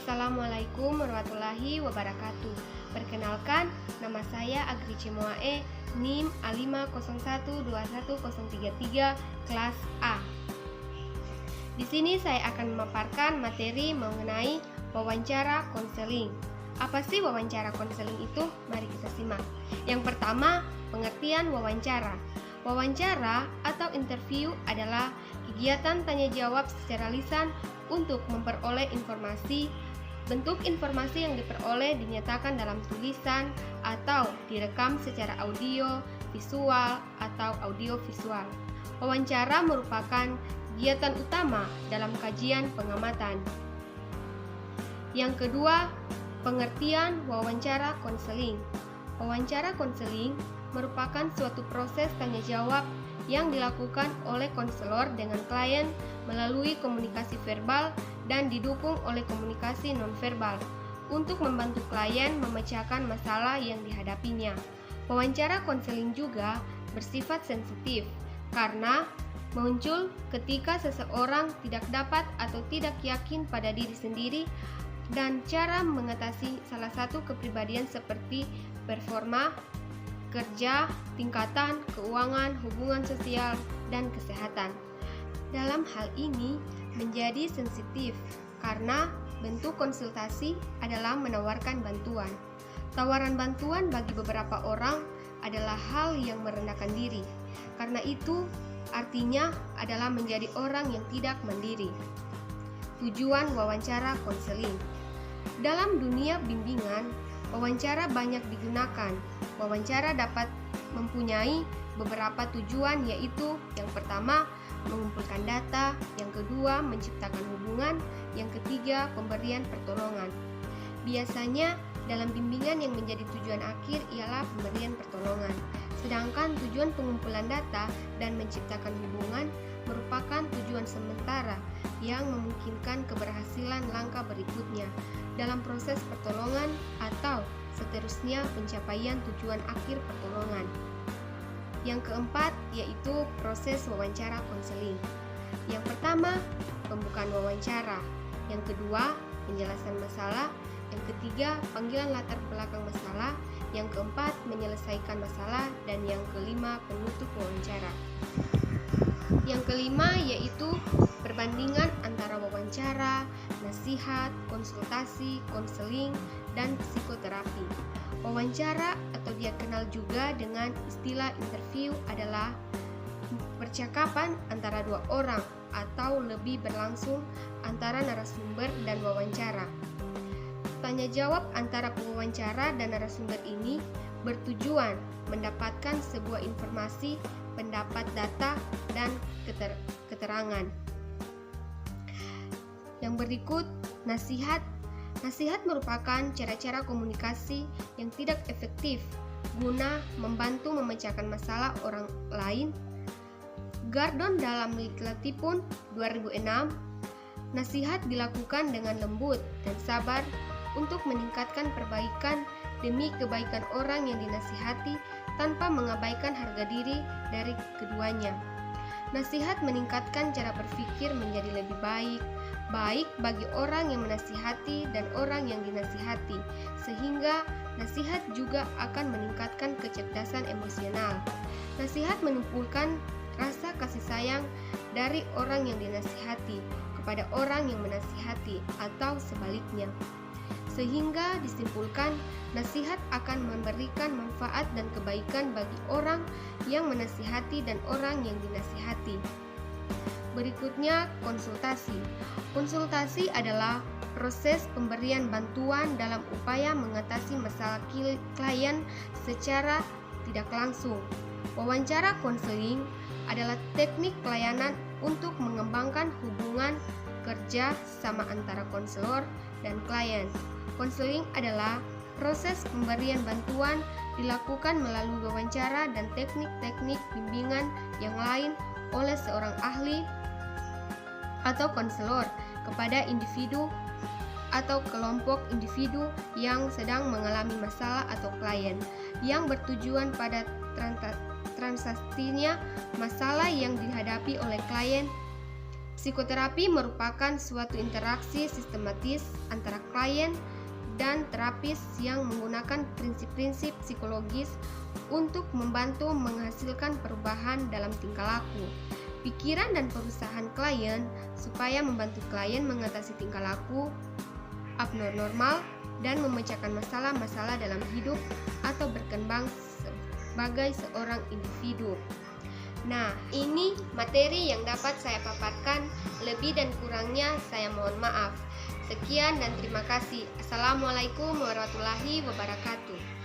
Assalamualaikum warahmatullahi wabarakatuh. Perkenalkan, nama saya Agri Cimoae, NIM A5012103 kelas A. Di sini saya akan memaparkan materi mengenai wawancara konseling. Apa sih wawancara konseling itu? Mari kita simak. Yang pertama, pengertian wawancara. Wawancara atau interview adalah kegiatan tanya jawab secara lisan untuk memperoleh informasi. Bentuk informasi yang diperoleh dinyatakan dalam tulisan atau direkam secara audio, visual, atau audio visual. Wawancara merupakan kegiatan utama dalam kajian pengamatan. Yang kedua, pengertian wawancara konseling. Wawancara konseling merupakan suatu proses tanya jawab yang dilakukan oleh konselor dengan klien melalui komunikasi verbal dan didukung oleh komunikasi nonverbal untuk membantu klien memecahkan masalah yang dihadapinya. Wawancara konseling juga bersifat sensitif karena muncul ketika seseorang tidak dapat atau tidak yakin pada diri sendiri dan cara mengatasi salah satu kepribadian seperti performa, kerja, tingkatan, keuangan, hubungan sosial, dan kesehatan. Dalam hal ini menjadi sensitif karena bentuk konsultasi adalah menawarkan bantuan. Tawaran bantuan bagi beberapa orang adalah hal yang merendahkan diri. Karena itu, artinya adalah menjadi orang yang tidak mandiri. Tujuan wawancara konseling. Dalam dunia bimbingan, wawancara banyak digunakan. Wawancara dapat mempunyai beberapa tujuan, yaitu yang pertama, mengumpulkan data, yang kedua, menciptakan hubungan, yang ketiga, pemberian pertolongan. Biasanya dalam bimbingan yang menjadi tujuan akhir ialah pemberian pertolongan, sedangkan tujuan pengumpulan data dan menciptakan hubungan merupakan tujuan sementara yang memungkinkan keberhasilan langkah berikutnya dalam proses pertolongan atau seterusnya pencapaian tujuan akhir pertolongan. Yang keempat yaitu proses wawancara konseling. Yang pertama, pembukaan wawancara. Yang kedua, penjelasan masalah. Yang ketiga, panggilan latar belakang masalah. Yang keempat, menyelesaikan masalah. Dan yang kelima, penutup wawancara. Yang kelima yaitu perbandingan antara wawancara, nasihat, konsultasi, konseling, dan psikoterapi. Wawancara atau dia kenal juga dengan istilah interview adalah percakapan antara dua orang atau lebih berlangsung antara narasumber dan wawancara. Tanya jawab antara pewawancara dan narasumber ini bertujuan mendapatkan sebuah informasi, pendapat, data, dan keterangan. Yang berikut, nasihat. Nasihat merupakan cara-cara komunikasi yang tidak efektif guna membantu memecahkan masalah orang lain. Gordon dalam Literatur pun 2006, nasihat dilakukan dengan lembut dan sabar untuk meningkatkan perbaikan demi kebaikan orang yang dinasihati tanpa mengabaikan harga diri dari keduanya. Nasihat meningkatkan cara berpikir menjadi lebih baik bagi orang yang menasihati dan orang yang dinasihati, sehingga nasihat juga akan meningkatkan kecerdasan emosional. Nasihat menumbuhkan rasa kasih sayang dari orang yang dinasihati kepada orang yang menasihati atau sebaliknya. Sehingga disimpulkan, nasihat akan memberikan manfaat dan kebaikan bagi orang yang menasihati dan orang yang dinasihati. Berikutnya, konsultasi. Konsultasi adalah proses pemberian bantuan dalam upaya mengatasi masalah klien secara tidak langsung. Wawancara konseling adalah teknik pelayanan untuk mengembangkan hubungan kerja sama antara konselor dan klien. Konseling adalah proses pemberian bantuan dilakukan melalui wawancara dan teknik-teknik bimbingan yang lain oleh seorang ahli atau konselor kepada individu atau kelompok individu yang sedang mengalami masalah atau klien yang bertujuan pada transaksinya masalah yang dihadapi oleh klien Psikoterapi merupakan suatu interaksi sistematis antara klien dan terapis yang menggunakan prinsip-prinsip psikologis untuk membantu menghasilkan perubahan dalam tingkah laku, pikiran dan perusahaan klien supaya membantu klien mengatasi tingkah laku abnormal dan memecahkan masalah-masalah dalam hidup atau berkembang sebagai seorang individu. Nah, ini materi yang dapat saya paparkan. Lebih dan kurangnya saya mohon maaf. Sekian dan terima kasih. Assalamualaikum warahmatullahi wabarakatuh.